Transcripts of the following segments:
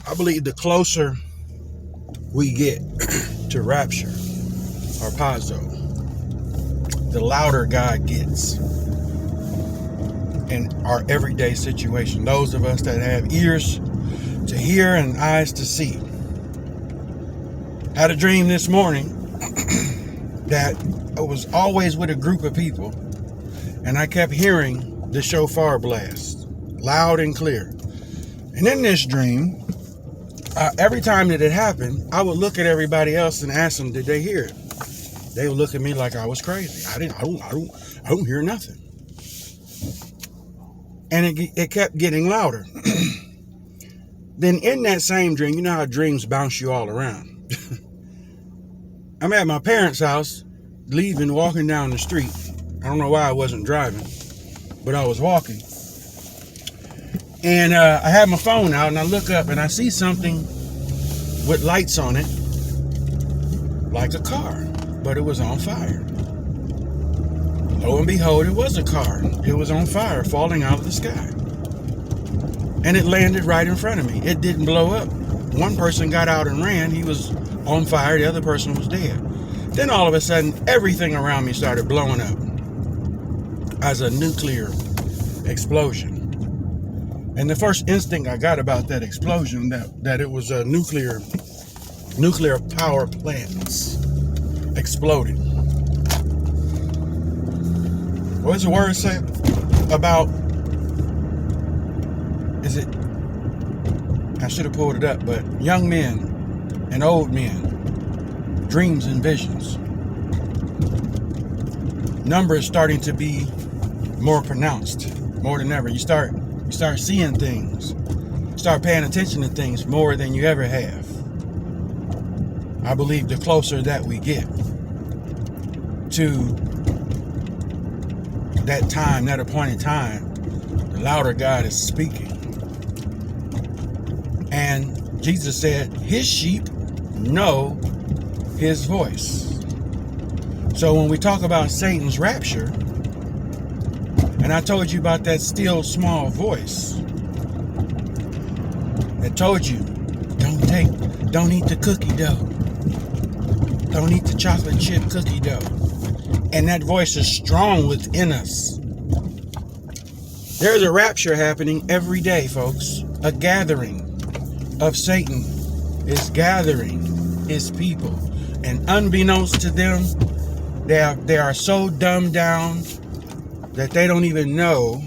I believe the closer we get to Rapture Harpazo, the louder God gets in our everyday situation. Those of us that have ears to hear and eyes to see. Had a dream this morning that I was always with a group of people, and I kept hearing the shofar blast loud and clear. And in this dream, every time that it happened, I would look at everybody else and ask them, did they hear it? They would look at me like I was crazy. I don't hear nothing. And it kept getting louder. Then in that same dream, you know how dreams bounce you all around. I'm at my parents' house, leaving, walking down the street. I don't know why I wasn't driving, but I was walking. And I had my phone out, and I look up, and I see something with lights on it, like a car, but it was on fire. Lo and behold, it was a car. It was on fire, falling out of the sky. And it landed right in front of me. It didn't blow up. One person got out and ran. He was on fire. The other person was dead. Then all of a sudden, everything around me started blowing up as a nuclear explosion. And the first instinct I got about that explosion, that it was a nuclear power plants exploding. What does the word say about, I should have pulled it up, but young men and old men, dreams and visions. Numbers starting to be more pronounced, more than ever. You start seeing things, start paying attention to things more than you ever have. I believe the closer that we get to that time, that appointed time, the louder God is speaking. And Jesus said, his sheep know his voice. So when we talk about Satan's rapture, and I told you about that still small voice that told you, don't eat the cookie dough. Don't eat the chocolate chip cookie dough. And that voice is strong within us. There's a rapture happening every day, folks. A gathering of Satan is gathering his people. And unbeknownst to them, they are so dumbed down that they don't even know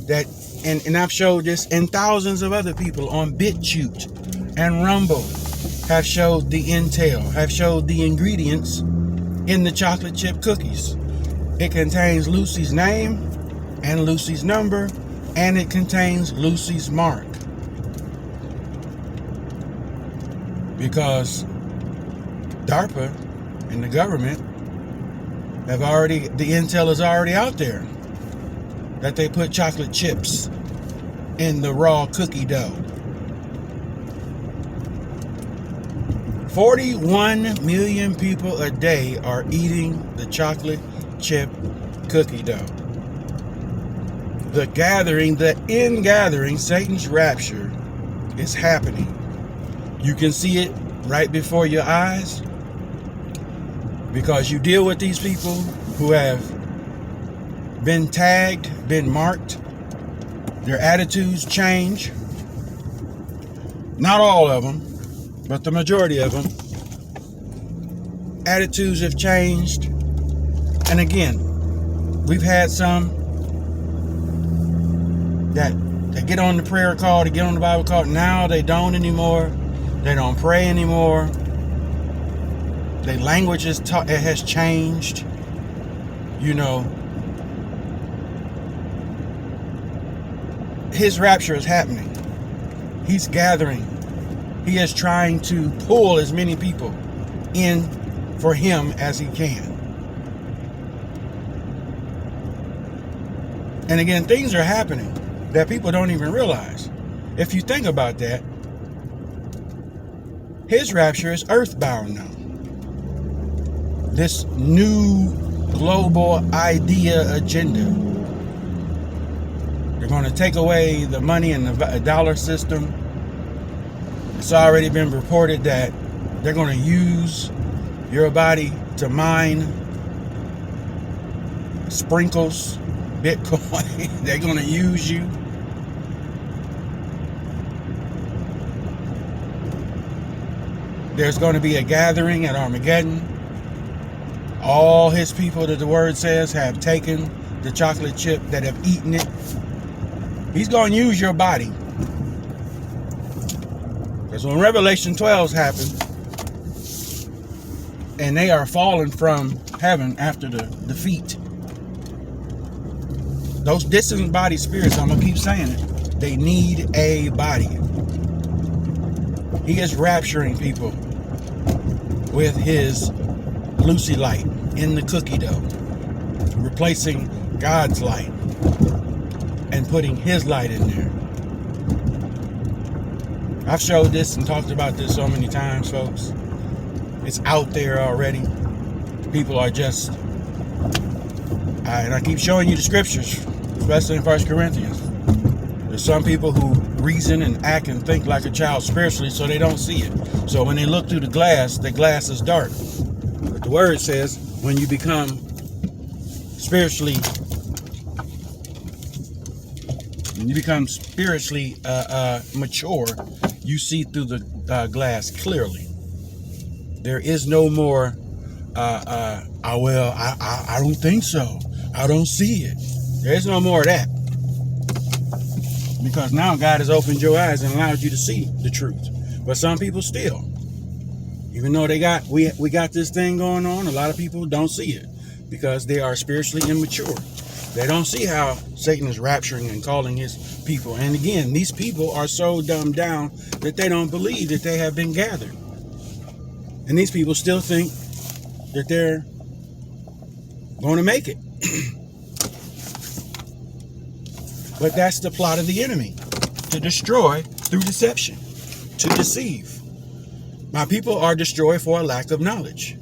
that, and I've showed this, and thousands of other people on BitChute and Rumble have showed the intel, have showed the ingredients in the chocolate chip cookies. It contains Lucy's name and Lucy's number, and it contains Lucy's mark. Because DARPA and the government the intel is already out there that they put chocolate chips in the raw cookie dough. 41 million people a day are eating the chocolate chip cookie dough. The ingathering, Satan's rapture is happening. You can see it right before your eyes because you deal with these people who have been tagged, been marked. Their attitudes change. Not all of them, but the majority of them. Attitudes have changed. And again, we've had some that they get on the prayer call, they get on the Bible call. Now they don't anymore. They don't pray anymore. Their language has changed. You know, his rapture is happening. He's gathering. He is trying to pull as many people in for him as he can. And again, things are happening that people don't even realize. If you think about that, his rapture is earthbound now. This new global idea agenda. They're going to take away the money and the dollar system. It's already been reported that they're going to use your body to mine sprinkles, Bitcoin. They're going to use you. There's going to be a gathering at Armageddon. All his people, that the word says, have taken the chocolate chip, that have eaten it. He's going to use your body. Because when Revelation 12 happened, and they are fallen from heaven after the defeat, those disembodied spirits, I'm going to keep saying it, they need a body. He is rapturing people with his Lucy light in the cookie dough, replacing God's light and putting his light in there. I've showed this and talked about this so many times, folks. It's out there already. People are just, and I keep showing you the scriptures, especially in 1 Corinthians. There's some people who reason and act and think like a child spiritually, so they don't see it. So when they look through the glass is dark. But the word says, when you become spiritually mature, you see through the glass clearly. There is no more, I don't think so. I don't see it. There is no more of that. Because now God has opened your eyes and allowed you to see the truth. But some people still, even though we got this thing going on, a lot of people don't see it because they are spiritually immature. They don't see how Satan is rapturing and calling his people. And again, these people are so dumbed down that they don't believe that they have been gathered. And these people still think that they're going to make it. But that's the plot of the enemy, to destroy through deception, to deceive. My people are destroyed for a lack of knowledge,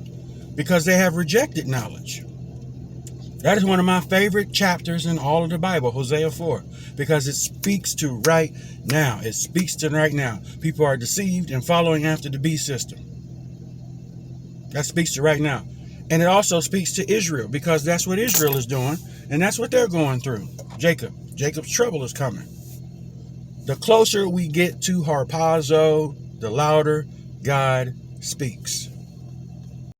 because they have rejected knowledge. That is one of my favorite chapters in all of the Bible, Hosea 4, because it speaks to right now. It speaks to right now. People are deceived and following after the beast system. That speaks to right now. And it also speaks to Israel, because that's what Israel is doing, and that's what they're going through. Jacob's trouble is coming. The closer we get to Harpazo, the louder God speaks.